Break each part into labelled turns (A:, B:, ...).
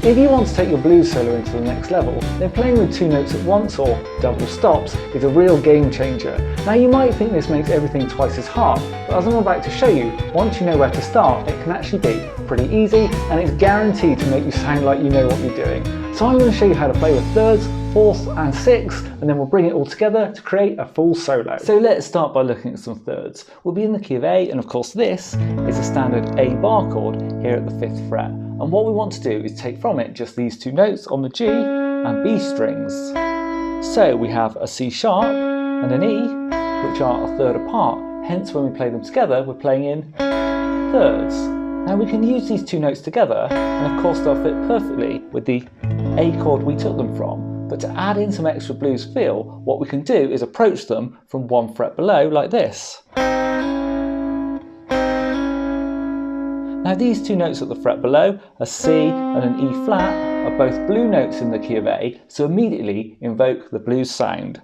A: If you want to take your blues solo into the next level, then playing with 2 notes at once, or double stops, is a real game changer. Now you might think this makes everything twice as hard, but as I'm about to show you, once you know where to start, it can actually be pretty easy, and it's guaranteed to make you sound like you know what you're doing. So I'm going to show you how to play with thirds, fourths and sixths, and then we'll bring it all together to create a full solo. So let's start by looking at some thirds. We'll be in the key of A, and of course this is a standard A bar chord here at the 5th fret. And what we want to do is take from it just these 2 notes on the G and B strings. So we have a C sharp and an E, which are a third apart, hence when we play them together we're playing in thirds. Now we can use these 2 notes together, and of course they'll fit perfectly with the A chord we took them from, but to add in some extra blues feel, what we can do is approach them from 1 fret below like this. Now these 2 notes at the fret below, a C and an E flat, are both blue notes in the key of A, so immediately invoke the blues sound.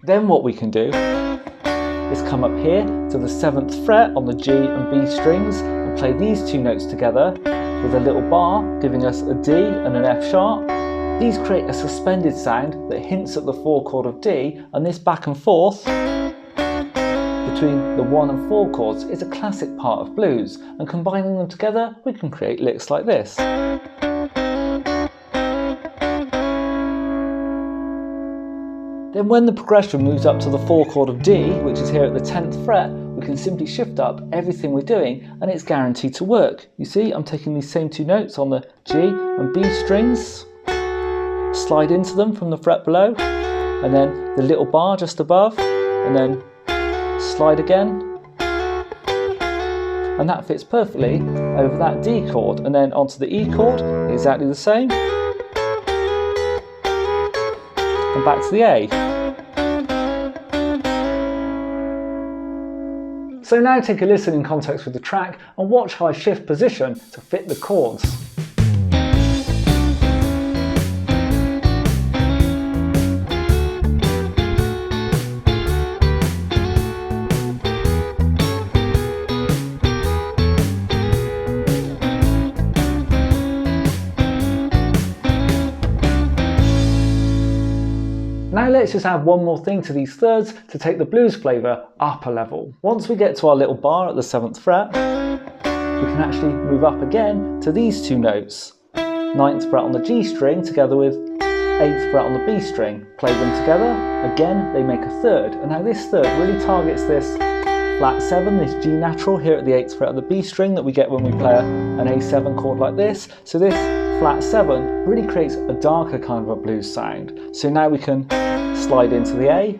A: Then what we can do is come up here to the 7th fret on the G and B strings and play these 2 notes together with a little bar giving us a D and an F sharp. These create a suspended sound that hints at the 4 chord of D, and this back and forth between the 1 and 4 chords is a classic part of blues, and combining them together we can create licks like this. Then when the progression moves up to the 4 chord of D, which is here at the 10th fret, we can simply shift up everything we're doing and it's guaranteed to work. You see, I'm taking these same 2 notes on the G and B strings, slide into them from the fret below, and then the little bar just above, and then slide again, and that fits perfectly over that D chord, and then onto the E chord, exactly the same, and back to the A. So now take a listen in context with the track and watch how I shift position to fit the chords. Now let's just add one more thing to these thirds to take the blues flavour up a level. Once we get to our little bar at the 7th fret, we can actually move up again to these 2 notes. 9th fret on the G string together with 8th fret on the B string. Play them together, again they make a third, and now this third really targets this flat 7, this G natural here at the 8th fret of the B string that we get when we play an A7 chord like this. So this flat 7 really creates a darker kind of a blues sound. So now we can slide into the A,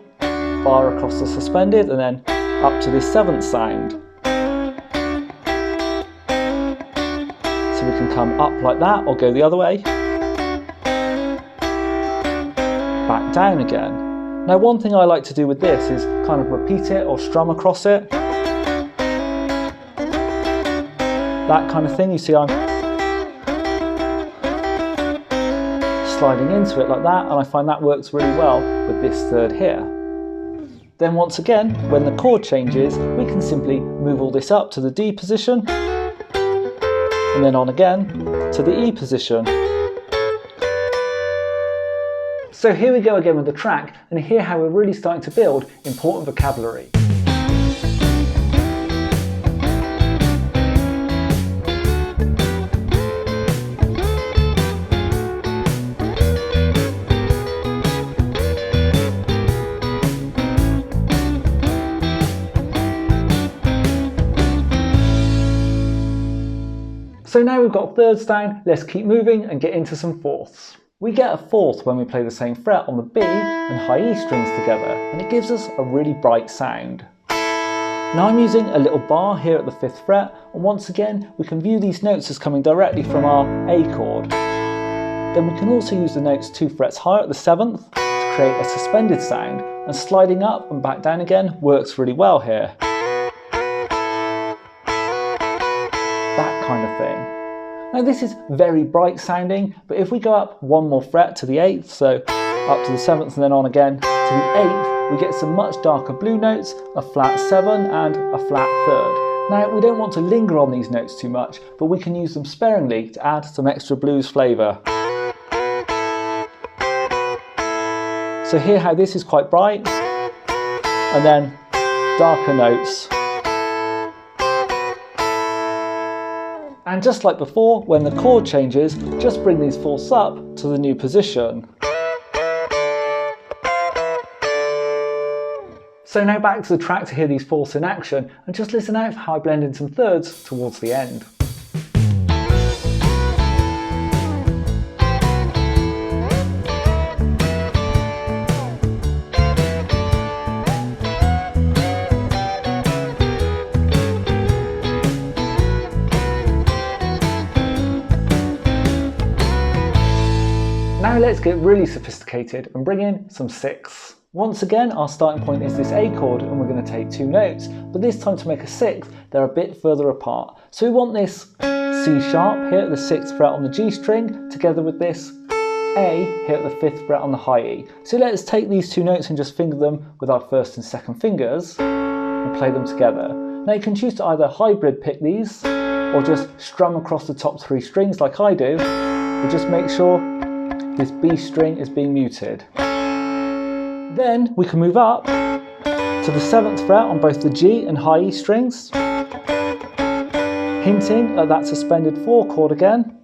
A: bar across the suspended, and then up to this 7th sound. So we can come up like that or go the other way, back down again. Now one thing I like to do with this is kind of repeat it or strum across it. That kind of thing, you see I'm sliding into it like that, and I find that works really well with this third here. Then once again, when the chord changes, we can simply move all this up to the D position, and then on again to the E position. So here we go again with the track, and hear how we're really starting to build important vocabulary. So now we've got thirds down, let's keep moving and get into some fourths. We get a fourth when we play the same fret on the B and high E strings together, and it gives us a really bright sound. Now I'm using a little bar here at the 5th fret, and once again we can view these notes as coming directly from our A chord. Then we can also use the notes 2 frets higher at the 7th to create a suspended sound, and sliding up and back down again works really well here. That kind of thing. Now this is very bright sounding, but if we go up 1 more fret to the 8th, so up to the 7th and then on again to the 8th, we get some much darker blue notes, a flat 7 and a flat 3rd. Now, we don't want to linger on these notes too much, but we can use them sparingly to add some extra blues flavour. So hear how this is quite bright, and then darker notes. And just like before, when the chord changes, just bring these fourths up to the new position. So now back to the track to hear these fourths in action, and just listen out for how I blend in some thirds towards the end. Now let's get really sophisticated and bring in some sixths. Once again, our starting point is this A chord and we're going to take two notes, but this time to make a sixth, they're a bit further apart. So we want this C sharp here at the 6th fret on the G string, together with this A here at the 5th fret on the high E. So let's take these two notes and just finger them with our first and second fingers and play them together. Now you can choose to either hybrid pick these or just strum across the top three strings like I do, but just make sure this B string is being muted. Then we can move up to the 7th fret on both the G and high E strings, hinting at that suspended 4 chord again.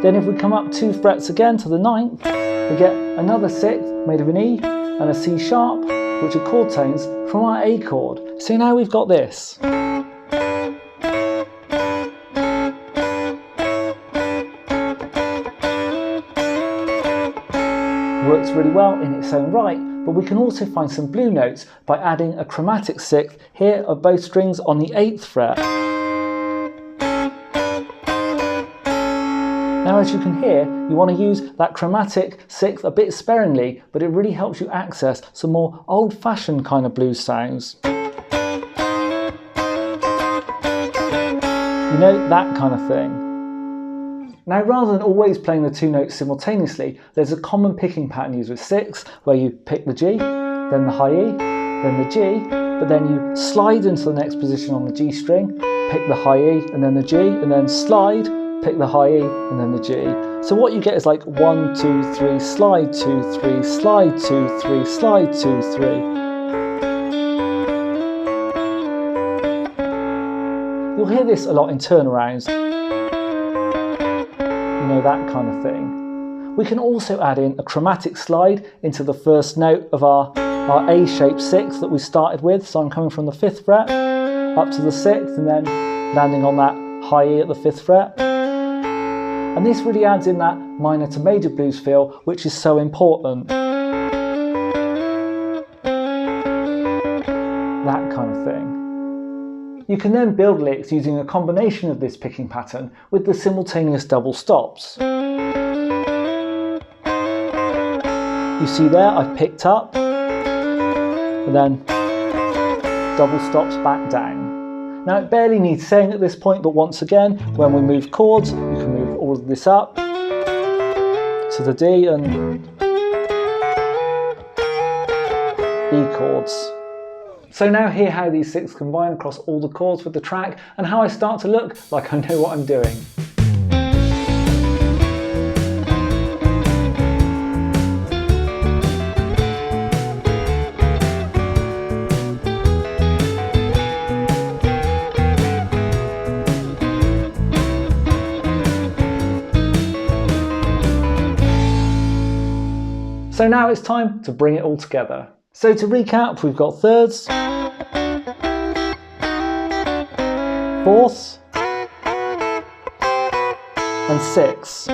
A: Then if we come up 2 frets again to the 9th, we get another sixth made of an E and a C sharp, which are chord tones from our A chord. So now we've got this. Works really well in its own right, but we can also find some blue notes by adding a chromatic sixth here of both strings on the 8th fret. Now as you can hear, you want to use that chromatic sixth a bit sparingly, but it really helps you access some more old-fashioned kind of blues sounds. You know, that kind of thing. Now, rather than always playing the two notes simultaneously, there's a common picking pattern used with sixths, where you pick the G, then the high E, then the G, but then you slide into the next position on the G string, pick the high E and then the G, and then slide, pick the high E and then the G. So what you get is like 1, 2, 3, slide 2, 3, slide 2, 3, slide 2, 3. You'll hear this a lot in turnarounds. You know, that kind of thing. We can also add in a chromatic slide into the first note of our A-shaped sixth that we started with. So I'm coming from the 5th fret up to the 6th and then landing on that high E at the 5th fret. And this really adds in that minor to major blues feel, which is so important. That kind of thing. You can then build licks using a combination of this picking pattern with the simultaneous double stops. You see there, I've picked up and then double stops back down. Now it barely needs saying at this point, but once again, when we move chords, you can move all of this up to the D and E chords. So now hear how these sixths combine across all the chords with the track and how I start to look like I know what I'm doing. So now it's time to bring it all together. So to recap, we've got thirds, fourths, and sixths.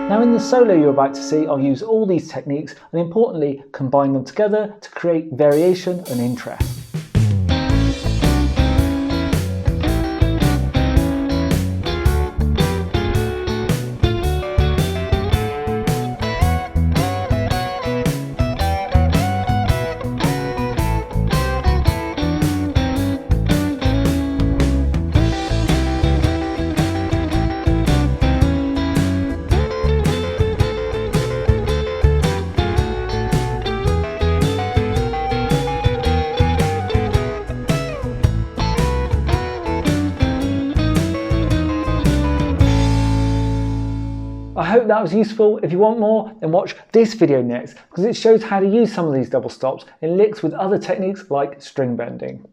A: Now in the solo you're about to see, I'll use all these techniques and importantly combine them together to create variation and interest. I hope that was useful. If you want more, then watch this video next, because it shows how to use some of these double stops in licks with other techniques like string bending.